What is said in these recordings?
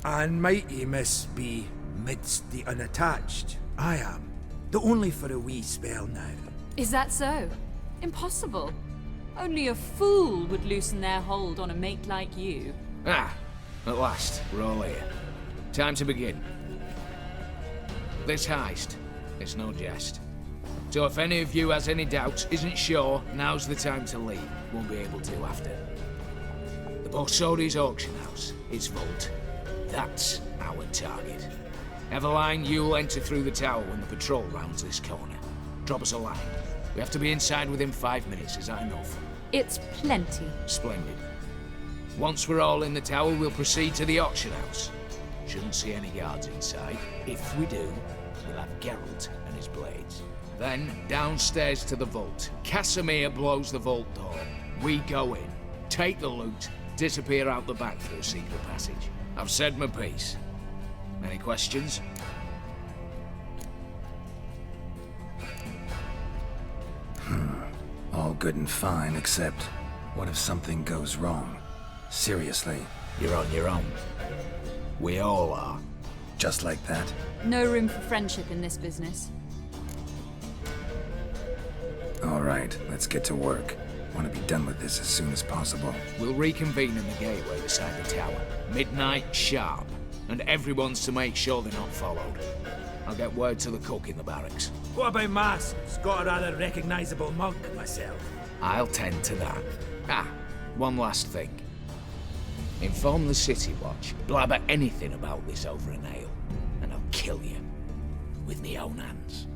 And might ye miss be midst the unattached? I am. Though only for a wee spell now. Is that so? Impossible. Only a fool would loosen their hold on a mate like you. Ah, at last, we're all here. Time to begin. This heist, it's no jest. So if any of you has any doubts, isn't sure, now's the time to leave. Won't be able to after. The Borsodi's auction house, its vault. That's our target. Eveline, you'll enter through the tower when the patrol rounds this corner. Drop us a line. We have to be inside within 5 minutes, is that enough? It's plenty. Splendid. Once we're all in the tower, we'll proceed to the auction house. Shouldn't see any guards inside. If we do, we'll have Geralt and his blades. Then, downstairs to the vault. Casimir blows the vault door. We go in, take the loot, disappear out the back through a secret passage. I've said my piece. Any questions? All good and fine, except what if something goes wrong? Seriously. You're on your own. We all are. Just like that? No room for friendship in this business. All right, let's get to work. Want to be done with this as soon as possible. We'll reconvene in the gateway beside the tower. Midnight sharp. And everyone's to make sure they're not followed. I'll get word to the cook in the barracks. What about Mask? He's got a rather recognisable mug myself. I'll tend to that. Ah, one last thing. Inform the City Watch. Blabber anything about this over an ale, and I'll kill you. With me own hands.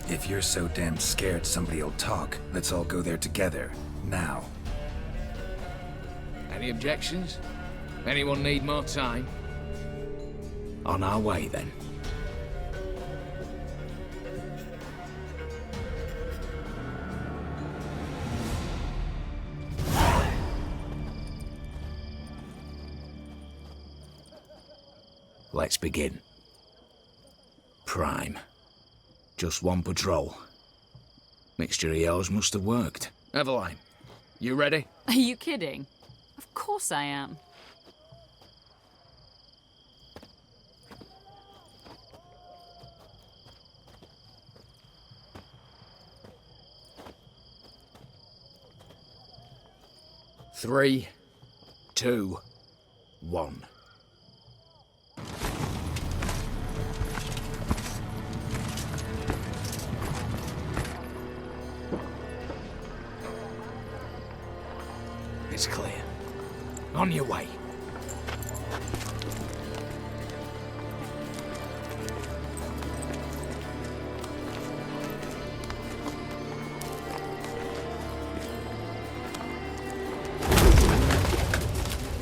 If you're so damn scared somebody'll talk, let's all go there together. Now. Any objections? Anyone need more time? On our way, then. Let's begin. Prime. Just one patrol. Mixture of yours must have worked. Eveline, you ready? Are you kidding? Of course I am. Three, two, one. It's clear. On your way.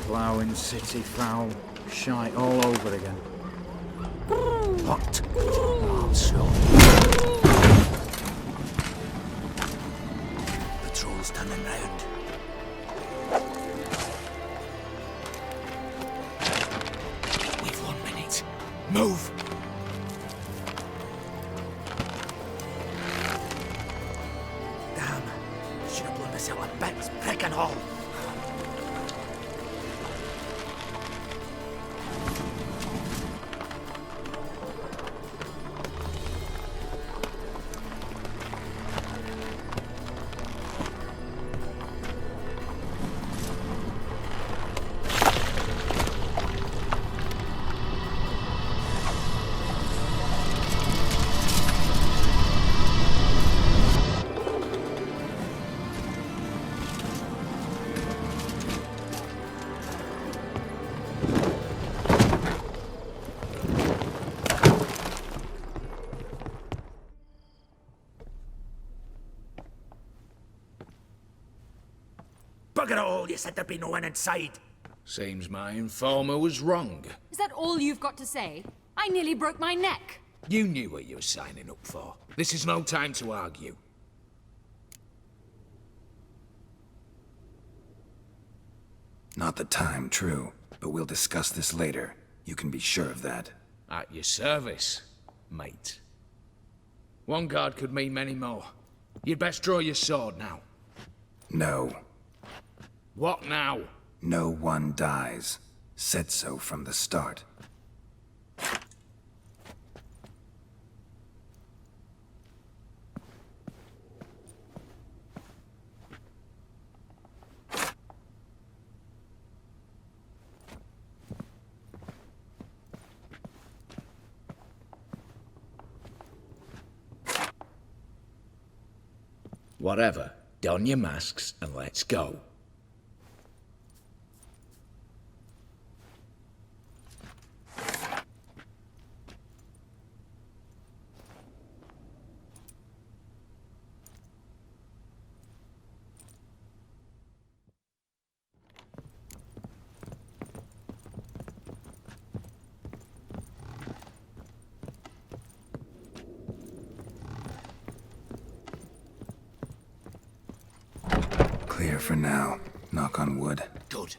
Ploughing city foul, shite all over again. What? Monster. Patrol's turning round. We've 1 minute. Move! Damn. Should have blown myself a bits, prick and all. Bugger it all, you said there'd be no one inside. Seems my informer was wrong. Is that all you've got to say? I nearly broke my neck. You knew what you were signing up for. This is no time to argue. Not the time, true. But we'll discuss this later. You can be sure of that. At your service, mate. One guard could mean many more. You'd best draw your sword now. No. What now? No one dies. Said so from the start. Whatever. Don your masks and let's go. Clear for now. Knock on wood. Good.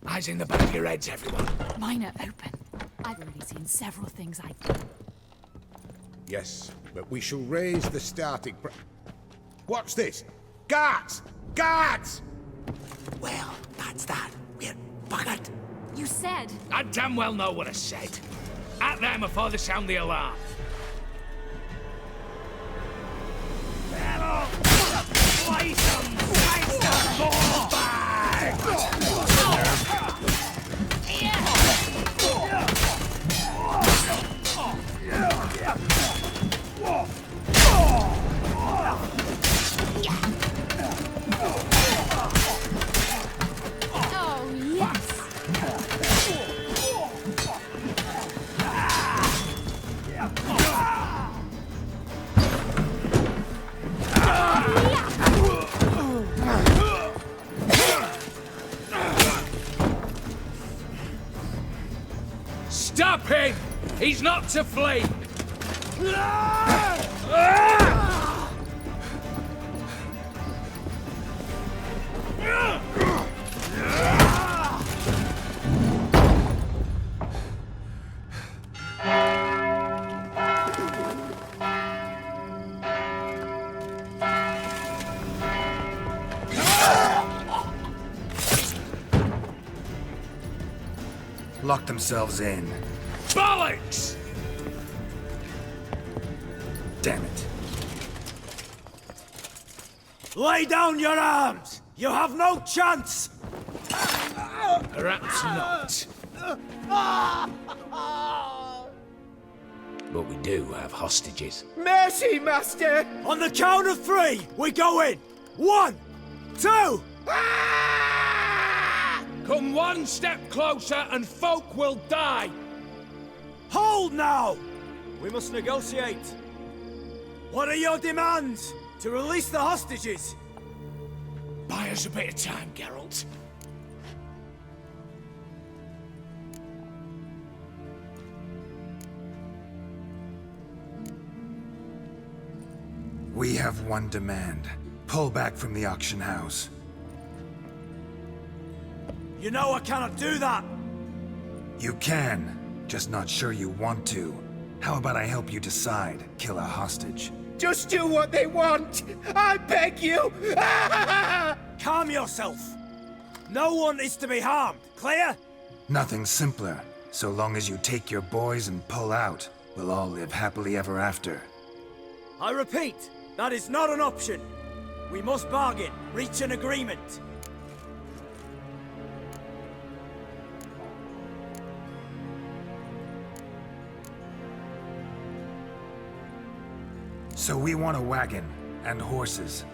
Eyes in the back of your heads, everyone. Mine are open. I've already seen several things I... Yes, but we shall raise the starting What's this? Guards! Guards! Well, that's that. We're buggered. You said... I damn well know what I said. At them before they sound the alarm. Oh, yes! Stop him! He's not to flee! Lock themselves in. Bollocks! Damn it. Lay down your arms! You have no chance! Perhaps not. But we do have hostages. Mercy, Master! On the count of 3, we go in! 1, 2... Come one step closer and folk will die! Hold now! We must negotiate. What are your demands? To release the hostages? Buy us a bit of time, Geralt. We have one demand. Pull back from the auction house. You know I cannot do that! You can, just not sure you want to. How about I help you decide? Kill a hostage. Just do what they want! I beg you! Calm yourself! No one is to be harmed, clear? Nothing simpler. So long as you take your boys and pull out, we'll all live happily ever after. I repeat, that is not an option. We must bargain, reach an agreement. So we want a wagon, and horses.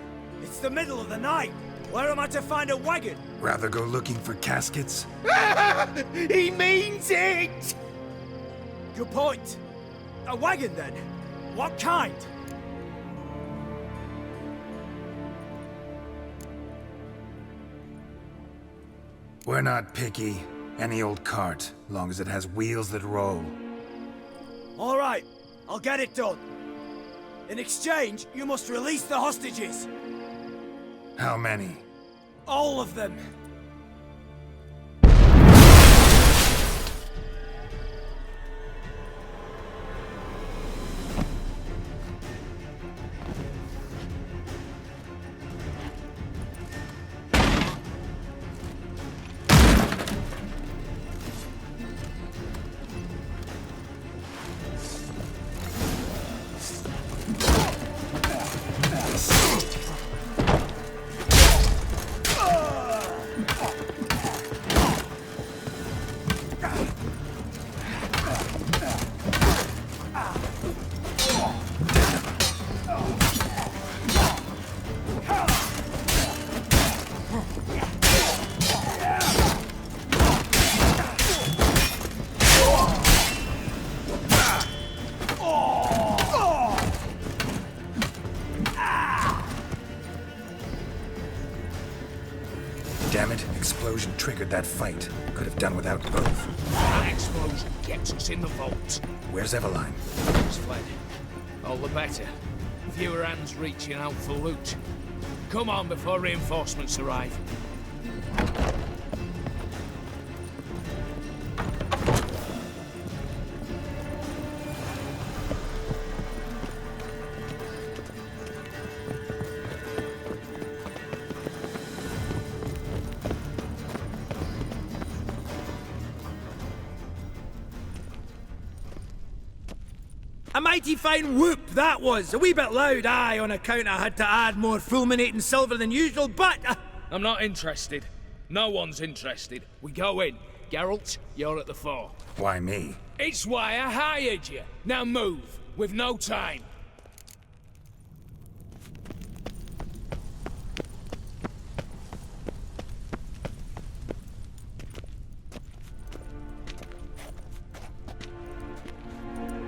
It's the middle of the night. Where am I to find a wagon? Rather go looking for caskets? He means it! Good point. A wagon, then? What kind? We're not picky. Any old cart, long as it has wheels that roll. All right, I'll get it done. In exchange, you must release the hostages. How many? All of them. figured that fight could have done without both. That explosion gets us in the vault. Where's Eveline? He's fled. All the better. Fewer hands reaching out for loot. Come on before reinforcements arrive. A mighty fine whoop that was. A wee bit loud, aye, on account I had to add more fulminating silver than usual, but... I'm not interested. No one's interested. We go in. Geralt, you're at the fore. Why me? It's why I hired you. Now move. We've no time.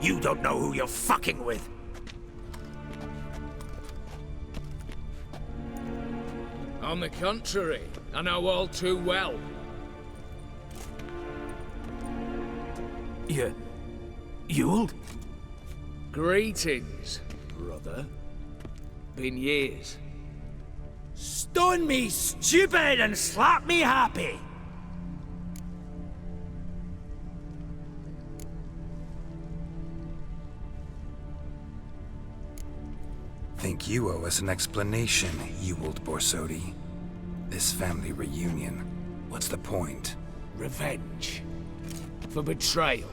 You don't know who you're fucking with. On the contrary, I know all too well. You old? Greetings, brother. Been years. Stone me stupid and slap me happy. Think you owe us an explanation, you old Borsodi. This family reunion, what's the point? Revenge. For betrayal.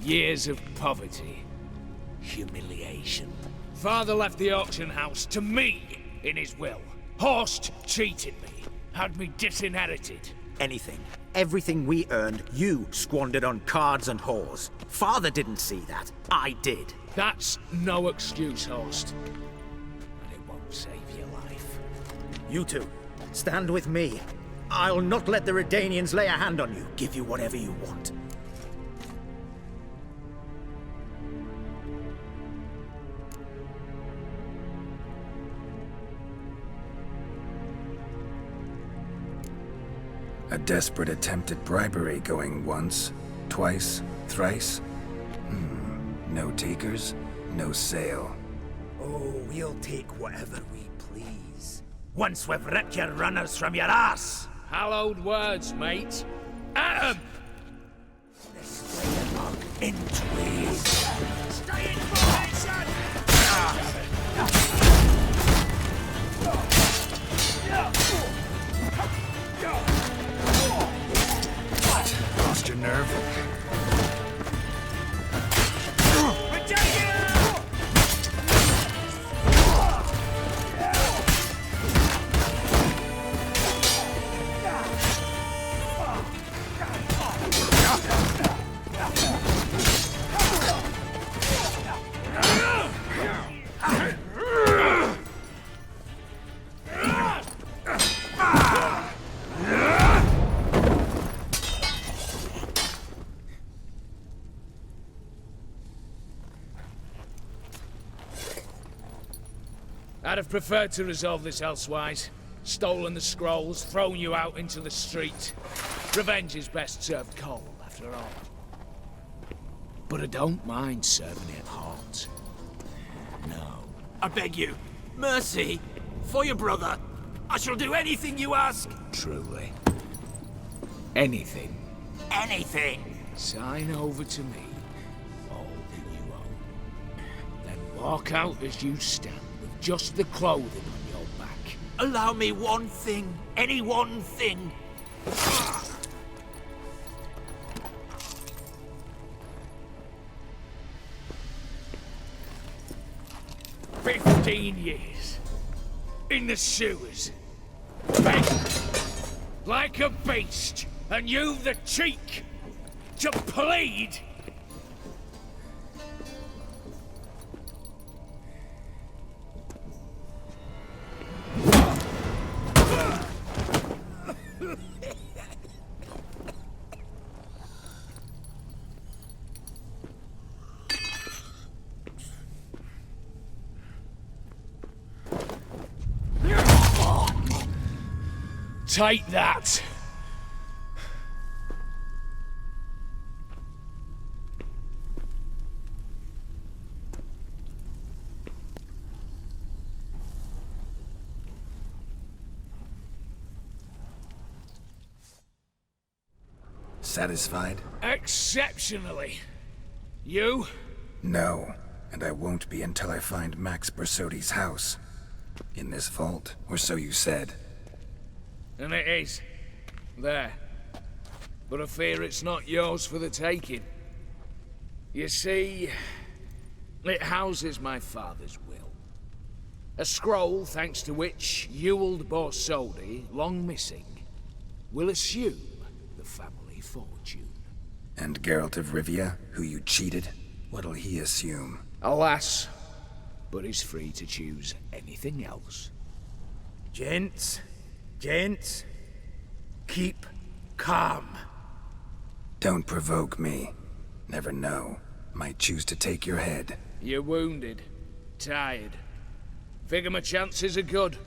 Years of poverty. Humiliation. Father left the auction house to me in his will. Horst cheated me. Had me disinherited. Anything. Everything we earned, you squandered on cards and whores. Father didn't see that. I did. That's no excuse, Horst. And it won't save your life. You two, stand with me. I'll not let the Redanians lay a hand on you. Give you whatever you want. A desperate attempt at bribery going once, twice, thrice? No takers, no sale. Oh, we'll take whatever we please. Once we've ripped your runners from your ass. Hallowed words, mate. At 'em! Let's lay them up in twain. Stay in formation! Lost your nerve? We're taking it! I'd have preferred to resolve this elsewise. Stolen the scrolls, thrown you out into the street. Revenge is best served cold, after all. But I don't mind serving it hot. No. I beg you, mercy, for your brother. I shall do anything you ask. Truly. Anything. Anything. Sign over to me all that you own. Then walk out as you stand, with just the clothing on your back. Allow me one thing, any one thing. 15 years. In the sewers. Begging. Like a beast. And you've the cheek to plead. Take that. Satisfied? Exceptionally. You? No, and I won't be until I find Max Bersodi's house. In this vault, or so you said. And it is. There. But I fear it's not yours for the taking. You see, it houses my father's will. A scroll thanks to which Ewald Borsodi, long missing, will assume the family fortune. And Geralt of Rivia, who you cheated, what'll he assume? Alas, but he's free to choose anything else. Gents, keep calm. Don't provoke me. Never know. Might choose to take your head. You're wounded, tired. Figure my chances are good.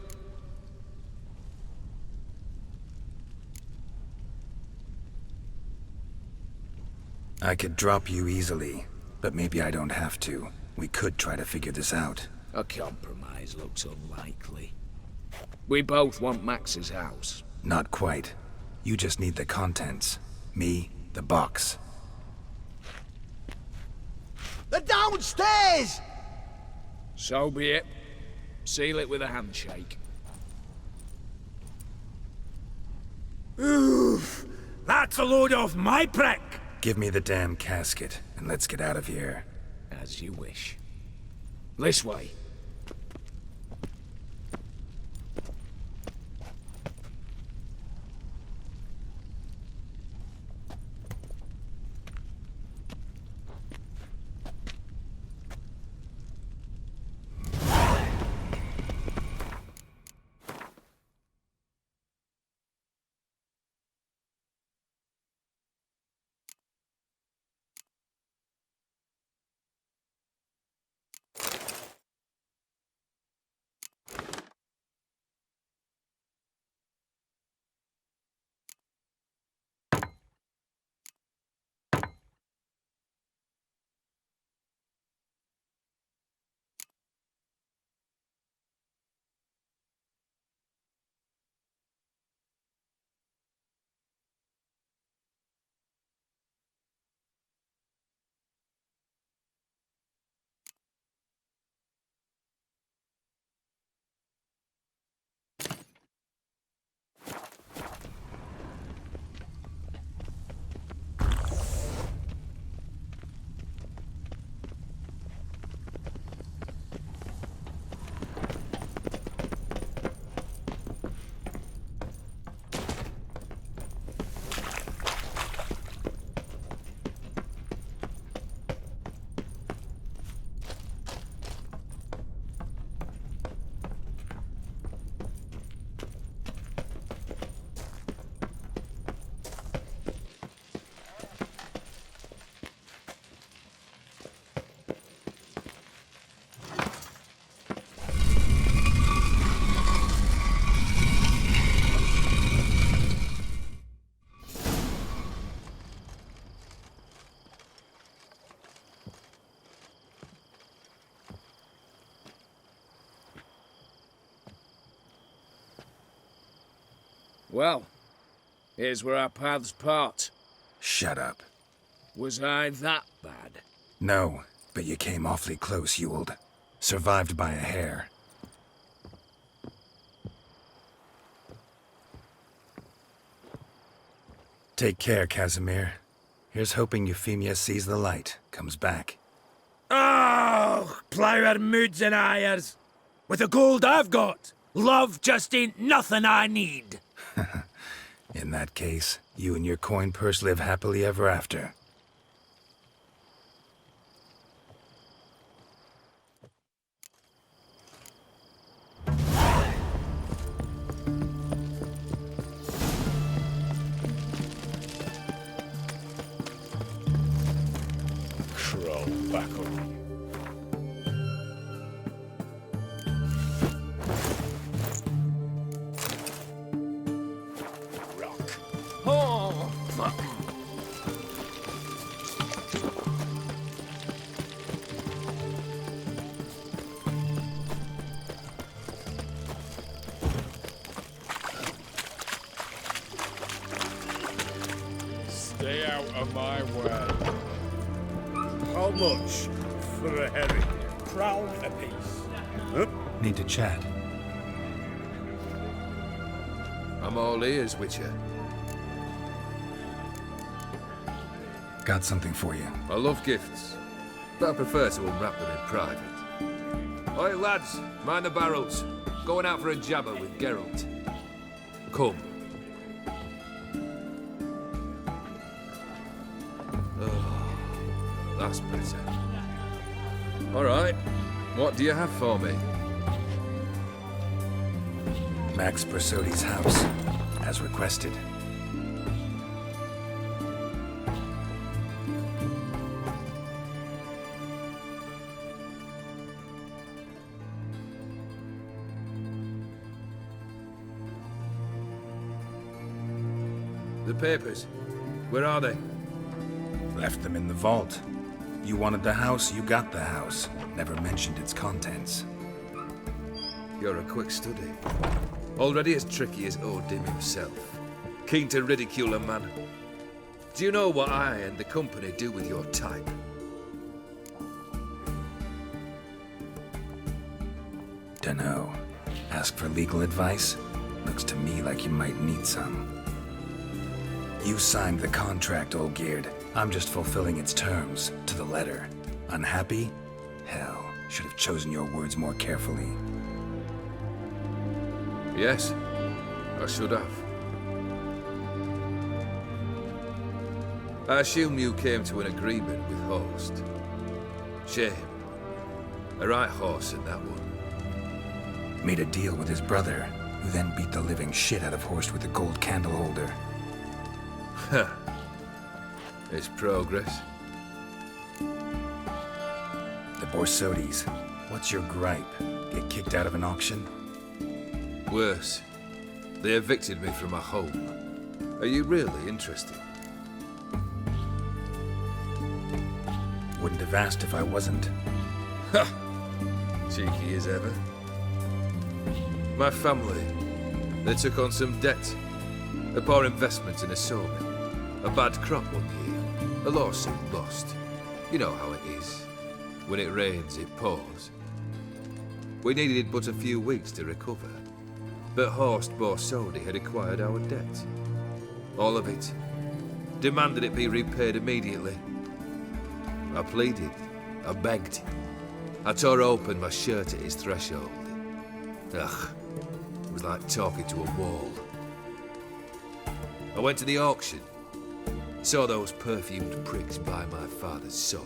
I could drop you easily, but maybe I don't have to. We could try to figure this out. A compromise looks unlikely. We both want Max's house. Not quite. You just need the contents. Me, the box. They're downstairs! So be it. Seal it with a handshake. Oof! That's a load off my prick! Give me the damn casket, and let's get out of here. As you wish. This way. Well, here's where our paths part. Shut up. Was I that bad? No, but you came awfully close, Ewald. Survived by a hair. Take care, Casimir. Here's hoping Euphemia sees the light, comes back. Oh, plough our moods and ires. With the gold I've got, love just ain't nothing I need. In that case, you and your coin purse live happily ever after. Crawl back on. Stay out of my way. How much for a herring? Crown apiece. Need to chat. I'm all ears, Witcher. Got something for you. I love gifts, but I prefer to unwrap them in private. Oi, lads, mind the barrels. Going out for a jabber with Geralt. Come. Oh, that's better. All right, what do you have for me? Max Bersodi's house, as requested. The papers, where are they? Left them in the vault. You wanted the house, you got the house. Never mentioned its contents. You're a quick study. Already as tricky as Odin himself. Keen to ridicule a man. Do you know what I and the company do with your type? Dunno. Ask for legal advice? Looks to me like you might need some. You signed the contract, Olgierd. I'm just fulfilling its terms, to the letter. Unhappy? Hell, should have chosen your words more carefully. Yes, I should have. I assume you came to an agreement with Horst. Shame. A right horse in that one. Made a deal with his brother, who then beat the living shit out of Horst with a gold candle holder. Huh. It's progress. The Borsodis. What's your gripe? Get kicked out of an auction? Worse. They evicted me from my home. Are you really interested? Wouldn't have asked if I wasn't. Ha! Cheeky as ever. My family, they took on some debt. A poor investment in a sawmill. A bad crop one year. A lawsuit lost. You know how it is. When it rains, it pours. We needed but a few weeks to recover. But Horst Borsodi had acquired our debt. All of it. Demanded it be repaid immediately. I pleaded. I begged. I tore open my shirt at his threshold. Ugh. It was like talking to a wall. I went to the auction. Saw those perfumed pricks buy my father's sword.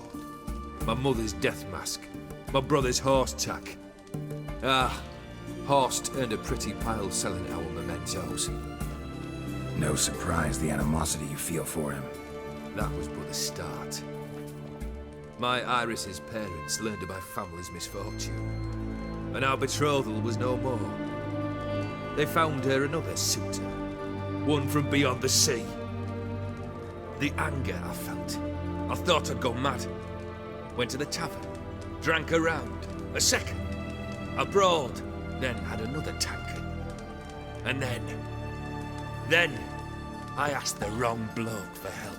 My mother's death mask. My brother's horse tack. Ah, Horst earned a pretty pile selling our mementos. No surprise the animosity you feel for him. That was but the start. My Iris's parents learned of my family's misfortune, and our betrothal was no more. They found her another suitor, one from beyond the sea. The anger I felt, I thought I'd gone mad. Went to the tavern, drank a round, a second, I brawled, then had another tankard. And then I asked the wrong bloke for help.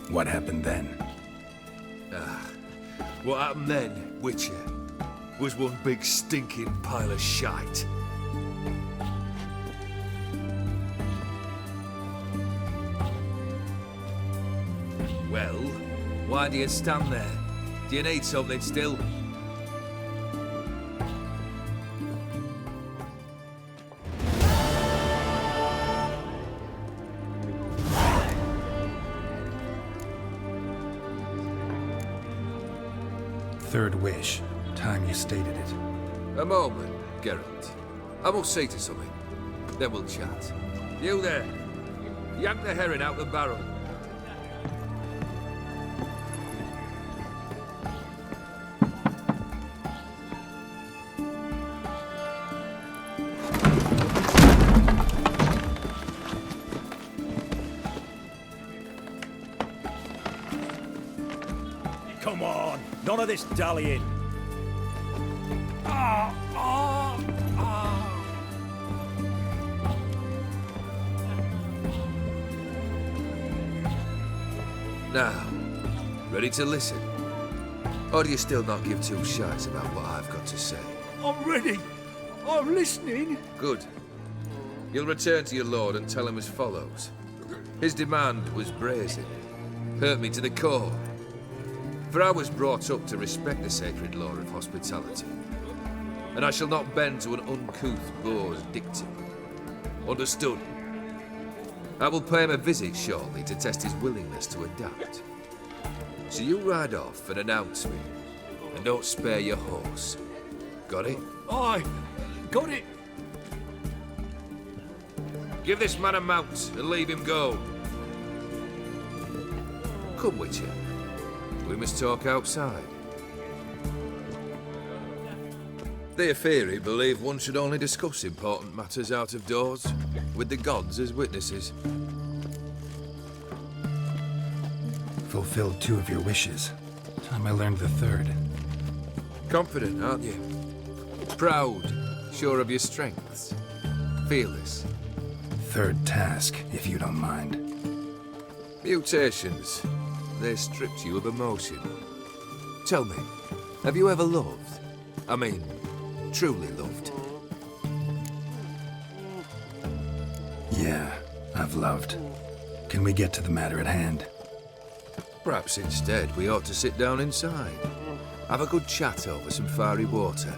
What happened then? What happened then, Witcher, was one big stinking pile of shite. Well, why do you stand there? Do you need something still? Third wish. Time you stated it. A moment, Geralt. I must see to something. Then we'll chat. You there. Yank the herring out the barrel. Come on, none of this dallying. Now, ready to listen? Or do you still not give two shites about what I've got to say? I'm ready. I'm listening. Good. You'll return to your lord and tell him as follows. His demand was brazen. Hurt me to the core. For I was brought up to respect the sacred law of hospitality. And I shall not bend to an uncouth boor's dictum. Understood? I will pay him a visit shortly to test his willingness to adapt. So you ride off and announce me. And don't spare your horse. Got it? Aye, got it. Give this man a mount and leave him go. Come, Witcher. We must talk outside. The Aetheri believe one should only discuss important matters out of doors, with the gods as witnesses. Fulfilled 2 of your wishes. Time I learned the 3rd. Confident, aren't you? Proud, sure of your strengths. Fearless. 3rd task, if you don't mind. Mutations. They stripped you of emotion. Tell me, have you ever loved? I mean, truly loved? Yeah, I've loved. Can we get to the matter at hand? Perhaps instead we ought to sit down inside. Have a good chat over some fiery water.